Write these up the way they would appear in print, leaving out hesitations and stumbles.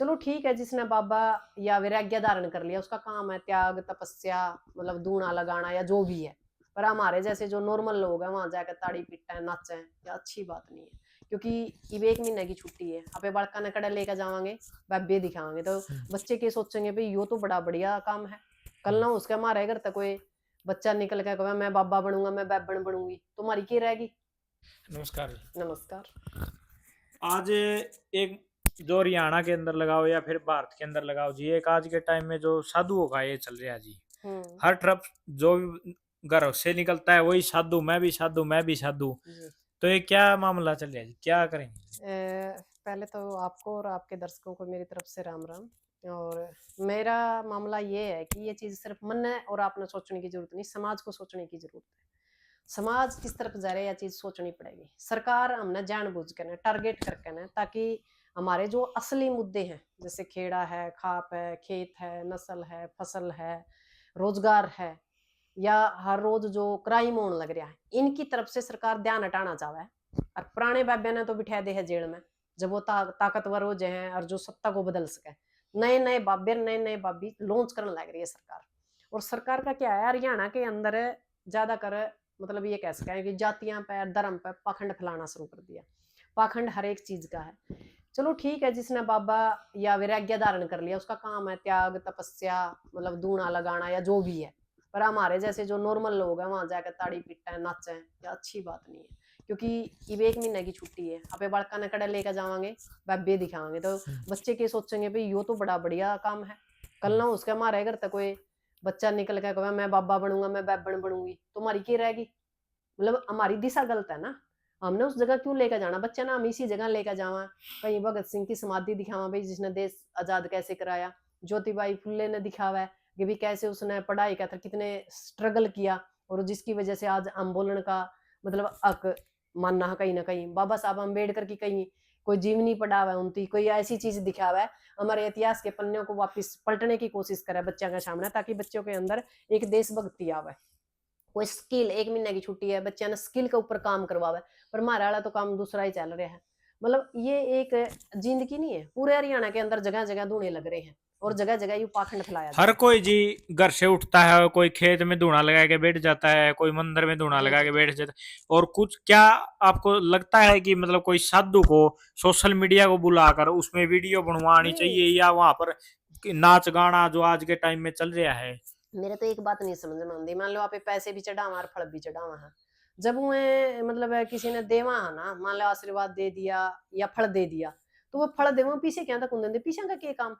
चलो ठीक है, जिसने बाबा या वैराग्य धारण कर लिया उसका काम है त्याग तपस्या, मतलब दूना लगाना या जो भी है। पर हमारे जैसे जो नॉर्मल लोग हैं वहां जाकर ताड़ी पीटे नाचे, या अच्छी बात नहीं है। क्योंकि इब 1 महीने की छुट्टी है, अपने बड़का ने कड़े लेकर जावांगे, बेबे दिखावांगे तो बच्चे के सोचेंगे भाई यो तो बड़ा बढ़िया काम है। कल ना उसके हमारे घर तक कोई बच्चा निकल के कहे मैं बाबा बनूंगा, मैं बेबन बनूंगी, तो हमारी की रहेगी। नमस्कार। नमस्कार। आज एक जो हरियाणा के अंदर लगाओ या फिर भारत के अंदर लगाओ जी, एक आज के टाइम में जो साधुओं का ये चल रहा है जी। हम्म। हर तरफ जो भी घर से निकलता है वही साधु, मैं भी साधु, मैं भी साधु। जी। तो ये क्या मामला चल रहा है जी, क्या करेंगे? पहले तो आपको और आपके दर्शकों को मेरी तरफ से राम राम। और मेरा मामला ये है कि ये चीज़ सिर्फ मन और आपने सोचने की जरूरत नहीं, समाज को सोचने की जरूरत है। समाज किस तरफ जा रहा है, यह चीज़ सोचनी पड़ेगी। सरकार हमने जानबूझ कर टारगेट करके ना, ताकि हमारे जो असली मुद्दे हैं जैसे खेड़ा है, खाप है, खेत है, नस्ल है, फसल है, रोजगार है, या हर रोज जो क्राइम होने लग रहा है, इनकी तरफ से सरकार ध्यान हटाना चाहे। और पुराने बाबे ने तो बिठा दे है जेल में, जब वो ताकतवर हो जाए हैं और जो सत्ता को बदल सके। नए नए बाबे, नए नए बाबी लॉन्च करने लग रही है सरकार। और सरकार का क्या है, हरियाणा के अंदर ज्यादा कर, मतलब ये कह सकें कि जातियां पे, धर्म पे पाखंड फैलाना शुरू कर दिया। पाखंड हर एक चीज का है। चलो ठीक है, जिसने बाबा या वैराग्य धारण कर लिया उसका काम है त्याग तपस्या, मतलब दूना लगाना या जो भी है। पर हमारे जैसे जो नॉर्मल लोग हैं वहां जाकर ताड़ी पीटे नाचे, या अच्छी बात नहीं है। क्योंकि इब 1 महीने की छुट्टी है, अपने बड़का ने कड़े लेकर जावांगे, बेबे दिखावांगे तो बच्चे के सोचेंगे भाई यो तो बड़ा बढ़िया काम है। कल ना उसके हमारे घर तक कोई बच्चा निकल के कहे मैं बाबा बनूंगा, मैं बेबन बनूंगी, तो हमारी की रहेगी। मतलब हमारी दिशा गलत है ना। हमने उस जगह क्यों लेकर जाना बच्चा ना, हम इसी जगह लेकर जावा, कहीं भगत सिंह की समाधि दिखावा भाई जिसने देश आजाद कैसे कराया, ज्योतिबाई फुल्ले ने दिखावा है कि भी कैसे उसने पढ़ाई का था, कितने स्ट्रगल किया, और जिसकी वजह से आज हम बोलने का मतलब हक मानना है। कहीं ना कहीं बाबा साहब अम्बेडकर की कहीं कोई जीवनी पढ़ावा है, उनकी कोई ऐसी चीज दिखावा है, हमारे इतिहास के पन्नों को वापस पलटने की कोशिश करे बच्चों के सामने, ताकि बच्चों के अंदर एक देशभक्ति आवे। कोई स्किल, 1 महीने की छुट्टी है, बच्चे ने स्किल के ऊपर काम करवावे, पर हमारा वाला तो काम दूसरा ही चल रहा है। मतलब ये एक जिंदगी नहीं है, पूरे हरियाणा के अंदर जगह जगह धूने लग रहे हैं, और जगह जगह यू पाखंड फैलाया जा हर रहा कोई जी घर से उठता है, कोई खेत में धूना लगा के बैठ जाता है, कोई मंदिर में है। धूना जी लगा जी के जी। बैठ जाता है। और कुछ क्या आपको लगता है कि मतलब कोई साधु को सोशल मीडिया को बुलाकर उसमें वीडियो बनवानी नहीं, चाहिए, या वहां पर नाच गाना जो आज के टाइम में चल रहा है? मेरे तो एक बात नहीं समझ में आती, मान लो आप पैसे भी चढ़ावा और फल भी चढ़ावा है, जब उन्हें मतलब है किसी ने देवा है ना, मान लो आशीर्वाद दे दिया या फल दे दिया, तो वो फल देवा पीछे क्या तक दे, पीछे का के काम,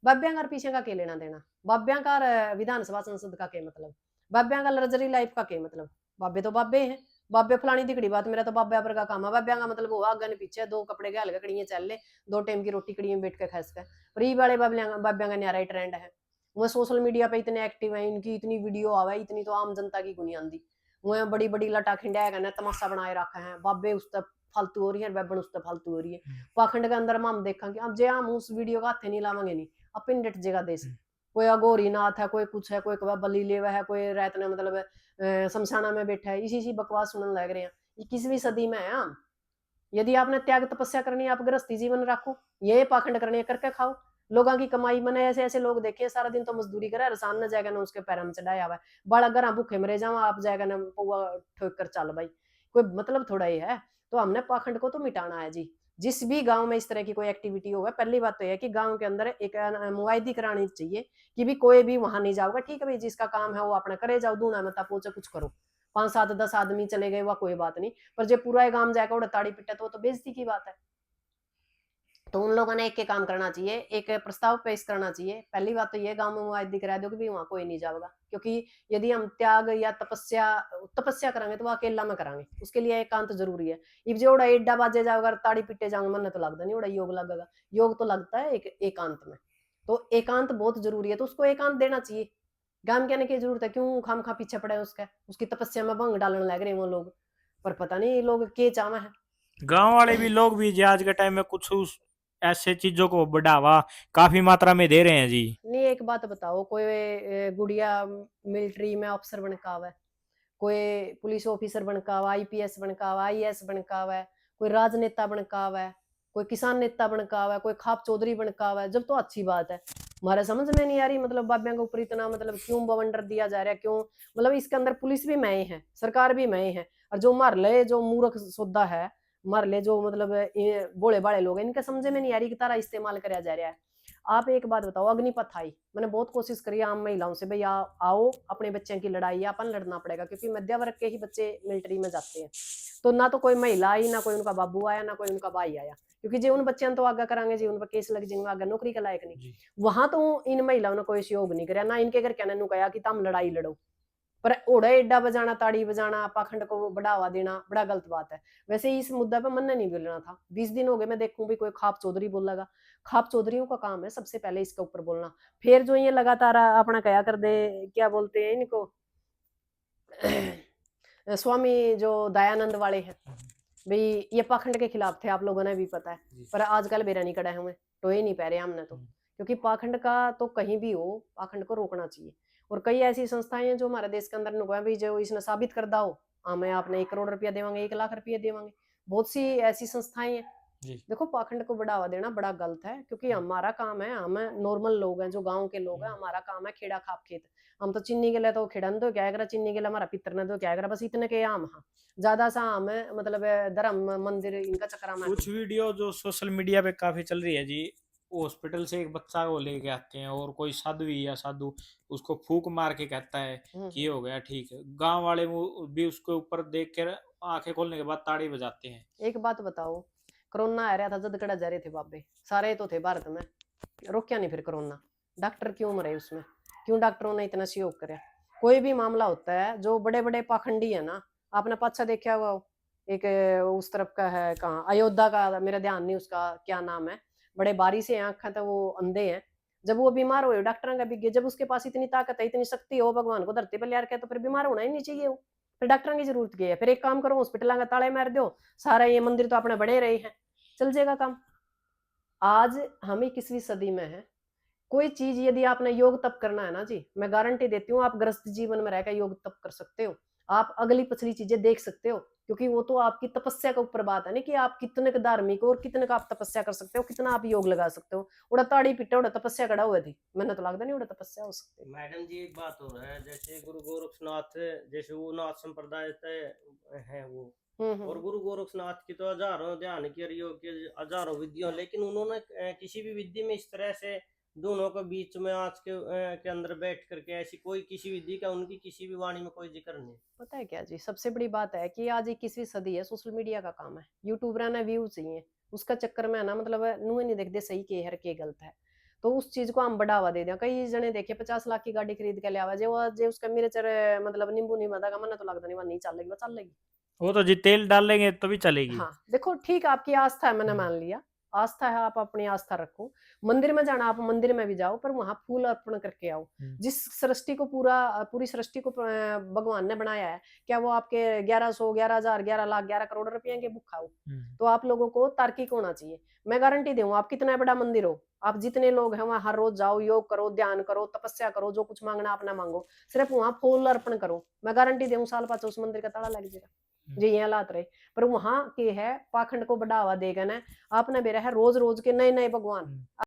बाब्या का पीछे का के लेना देना, बाब्या का विधानसभा संसद का के मतलब, बाब्या का लग्जरी लाइफ का के मतलब, बाबे तो बाबे हैं। बाबे फलानी दिखड़ी बात, मेरा तो बाब्या पर का काम है, बाब्या का मतलब वो आगे पीछे दो कपड़े के हल्के कड़िए चल ले, 2 टाइम की रोटी कड़िए बैठ के खस के। पर ये वाले बाब्या का न्यारा ट्रेंड है। वो सोशल मीडिया पे इतने एक्टिव है, इनकी इतनी वीडियो आवे, इतनी तो आम जनता की गुनी आंदी। वो बड़ी बड़ी लटा खिंडा है, तमाशा बनाए रखा है, बाबे उस तक फालतू हो रही है, बेबन उस तक फालतू हो रही है। पाखंड के अंदर हम देखा कि अब जे हम उस वीडियो का हाथे नहीं लावांगे नहीं, अपन डट जगह देश। कोई अगोरी नाथ है, कोई कुछ है, कोई कባ बली लेवा है, कोई रात ने मतलब शमशाना में बैठा है, इसी बकवास सुनने लग रहे हैं। 21वीं सदी में है हम। यदि आपने त्याग तपस्या करनी है, आप गृहस्थी जीवन रखो, ये पाखंड करनी है करके खाओ। लोगों की कमाई मैंने ऐसे ऐसे लोग देखे सारा दिन तो मजदूरी करे, रसान न जाएगा ना उसके पैर में चढ़ाया हुआ है, बड़ा घर भूखे मरे जाओ, आप जाएगा ना पौवा ठोक कर चल भाई, कोई मतलब थोड़ा ही है। तो हमने पाखंड को तो मिटाना है जी। जिस भी गांव में इस तरह की कोई एक्टिविटी होगा, पहली बात तो यह है कि गांव के अंदर एक मुआयदी करानी चाहिए कि भी कोई भी वहां नहीं जाओगा, ठीक है भाई, जिसका काम है वो अपना करे जाओ, दूना मत पहुंचे कुछ करो, 5 7 10 आदमी चले गए वह कोई बात नहीं, पर जो पूरा गांव जाकर उड़ा ताड़ी पिटे तो बेइज्जती की बात है। तो उन लोगों ने एक के काम करना चाहिए, एक प्रस्ताव पेश करना चाहिए। पहली बात तो ये गांव में मुआयदी करा दो कि भी वहां कोई नहीं जाएगा, क्योंकि यदि हम त्याग या तपस्या तपस्या करेंगे तो वह अकेला में करांगे, उसके लिए एकांत जरूरी है। इब जो एड्डा बाजे जाओगा ताड़ी पिटे जाऊंगा, मन तो लगता नहीं उड़ा योग लगेगा, योग तो लगता है एक एकांत में। तो एकांत बहुत जरूरी है, तो उसको एकांत देना चाहिए। गांव के आने की जरूरत है, क्यों खाम खा पीछे पड़े उसका, उसकी तपस्या में भंग डालने लग रहे हैं वो लोग। पर पता नहीं लोग के चावा है। गांव वाले भी लोग भी जी आज के टाइम में कुछ ऐसे चीजों को बढ़ावा काफी मात्रा में दे रहे हैं जी। नहीं, एक बात बताओ, कोई गुड़िया मिलिट्री में ऑफिसर बनका हुआ है, कोई पुलिस ऑफिसर बनका हुआ, आईपीएस बनका हुआ, आईएएस बनका हुआ है, कोई राजनेता बनका हुआ है, कोई किसान नेता बनका हुआ है, कोई खाप चौधरी बनका हुआ है, जब तो अच्छी बात है। हमारे समझ में नहीं आ रही मतलब बाबिया के ऊपर इतना मतलब क्यों बवंडर दिया जा रहा है, क्यों मतलब इसके अंदर पुलिस भी मैं ही है, सरकार भी मैं ही है, और जो मार ले जो मूर्ख सौदा है, मार ले जो मतलब बोले बाले लोग हैं, इनके समझे में नहीं आ रही कि तारा इस्तेमाल कराया जा रहा है। आप एक बात बताओ, अग्निपथ आई, मैंने बहुत कोशिश करी आम महिलाओं से, भाई आओ अपने बच्चों की लड़ाई अपन लड़ना पड़ेगा, क्योंकि मध्य वर्ग के ही बच्चे मिलिट्री में जाते हैं। तो ना तो कोई महिला आई, ना कोई उनका बाबू आया, ना कोई उनका भाई आया, क्योंकि जी उन बच्चों तो आगे करांगे जी, उन पर केस लग जाएंगे, आगे नौकरी का लायक नहीं। वहां तो इन महिलाओं ने कोई सहयोग नहीं कराया, ना इनके घर कहने कहा कि तुम लड़ाई लड़ो, पर ओढ़े एडा बजाना, ताड़ी बजाना, पाखंड को बढ़ावा देना बड़ा गलत बात है। वैसे इस मुद्दा पे मन ने नहीं बोलना था, 20 दिन हो गए मैं देखूं भी कोई खाप चौधरी बोलेगा। खाप चौधरियों का काम है सबसे पहले इसके ऊपर बोलना, फिर जो ये लगातार अपना कया कर दे, क्या बोलते हैं इनको स्वामी जो दयानंद वाले हैं, भाई ये पाखंड के खिलाफ थे, आप लोगों ने भी पता है, पर आजकल बेरा नहीं कड़ा है, हमें तो ही नहीं पा रहे हमने तो, क्योंकि पाखंड का तो कहीं भी हो पाखंड को रोकना चाहिए। और कई ऐसी संस्थाएं हैं जो हमारे देश के अंदर नुकवा भी, जो इसने साबित कर दाओ हमें आपने 1 करोड़ रुपया देवांगे, 1 लाख रुपया देवांगे, बहुत सी ऐसी संस्थाएं हैं। देखो पाखंड को बढ़ावा देना बड़ा गलत है, क्योंकि हमारा काम है, हम नॉर्मल लोग हैं जो गांव के लोग हैं, हमारा काम है खेड़ा खाप खेत। हम तो चीनी के लिए तो खेड़ा ने तो क्या करा, चीनी के लिए हमारा पितर ने तो क्या करा, बस इतने के आम। हाँ ज्यादा सा हम मतलब धर्म मंदिर इनका चक्कर में। कुछ वीडियो जो सोशल मीडिया पे काफी चल रही है जी, हॉस्पिटल से एक बच्चा को लेके आते हैं और कोई साधु या साधु उसको फूक मार के कहता है कि ये हो गया ठीक है, गांव वाले वो भी उसके ऊपर देख कर आंखें खोलने के बाद ताड़ी बजाते हैं। एक बात बताओ, कोरोना आ रहा था, जद कड़ा जा रहे थे बाबे सारे तो थे भारत में, रोक्या नहीं फिर कोरोना, डॉक्टर क्यों मरे उसमें, क्यों डॉक्टरों ने इतना सहयोग करे। कोई भी मामला होता है जो बड़े बड़े पाखंडी है ना, आपने पाछा देखा हुआ एक उस तरफ का है, कहाँ अयोध्या का, मेरा ध्यान नहीं उसका क्या नाम है, बड़े बारी से आंखें तो वो अंधे हैं, जब वो बीमार हुए डॉक्टरों का भी, जब उसके पास इतनी ताकत है, इतनी शक्ति हो, भगवान को धरती पर ले रखा है, तो फिर बीमार होना ही नहीं चाहिए वो, फिर डॉक्टरों की जरूरत क्या है। फिर एक काम करो, हॉस्पिटल का ताले मार दो, सारा ये मंदिर तो अपने बने रहे हैं, चल जाएगा काम। आज हम 21वीं सदी में है, कोई चीज यदि आपने योग तप करना है ना जी, मैं गारंटी देती हूँ आप गृहस्थ जीवन में रहकर योग तप कर सकते हो, आप अगली पिछली चीजें देख सकते हो, क्योंकि वो तो आपकी तपस्या के ऊपर बात है ना, कि आप कितने का धार्मिक हो और कितने का आप तपस्या कर सकते हो, कितना आप योग लगा सकते हो। उड़ा ताड़ी पिटा उड़ा तपस्या कड़ा हुआ थी, मैंने तो लगता नहीं उड़ा तपस्या हो सकती। मैडम जी एक बात हो रहा है, जैसे गुरु गोरक्षनाथ, जैसे वो नाथ संप्रदाय है वो, और गुरु गोरक्षनाथ की तो हजारों ध्यान की और योग की हजारों विधियों, लेकिन उन्होंने किसी भी विधि में इस तरह से दोनों के बीच में आज के अंदर बैठ करके ऐसी कोई किसी विधि का उनकी किसी भी वाणी में कोई जिक्र नहीं। पता है क्या जी, सबसे बड़ी बात है कि आज 21वीं सदी है, सोशल मीडिया का काम है, यूट्यूबर ने व्यू चाहिए, उसका चक्कर में है ना, मतलब नुए नहीं देखते सही के है के गलत है, तो उस चीज को हम बढ़ावा दे दें। कई जने देखे 50 लाख की गाड़ी खरीद के ले आवा, जे उसका मिर्चर मतलब नींबू नहीं बता, मन तो लगता नहीं, वह नहीं चल लेगी, वह चल लेगी। वो तो जी तेल डाल लेंगे तो भी चलेगी। हाँ देखो ठीक, आपकी आस्था है, मैंने मान लिया, आस्था है, आप अपनी आस्था रखो, मंदिर में जाना आप मंदिर में भी जाओ, पर वहां फूल अर्पण करके आओ। जिस सृष्टि को पूरी सृष्टि को भगवान ने बनाया है, क्या वो आपके 1100 11,000 11 लाख 11 करोड़ रुपए के भूखा हो? तो आप लोगों को तार्किक होना चाहिए। मैं गारंटी दूं, आप कितना बड़ा मंदिर हो, आप जितने लोग हैं वहां हर रोज जाओ, योग करो, ध्यान करो, तपस्या करो, जो कुछ मांगना अपना मांगो, सिर्फ वहां फूल अर्पण करो, मैं गारंटी दूं साल पाँच उस मंदिर का ताला लग जाएगा जी, ये हालात रहे। पर वहां के है पाखंड को बढ़ावा देगा ना, आपने बेरा है रोज रोज के नए नए भगवान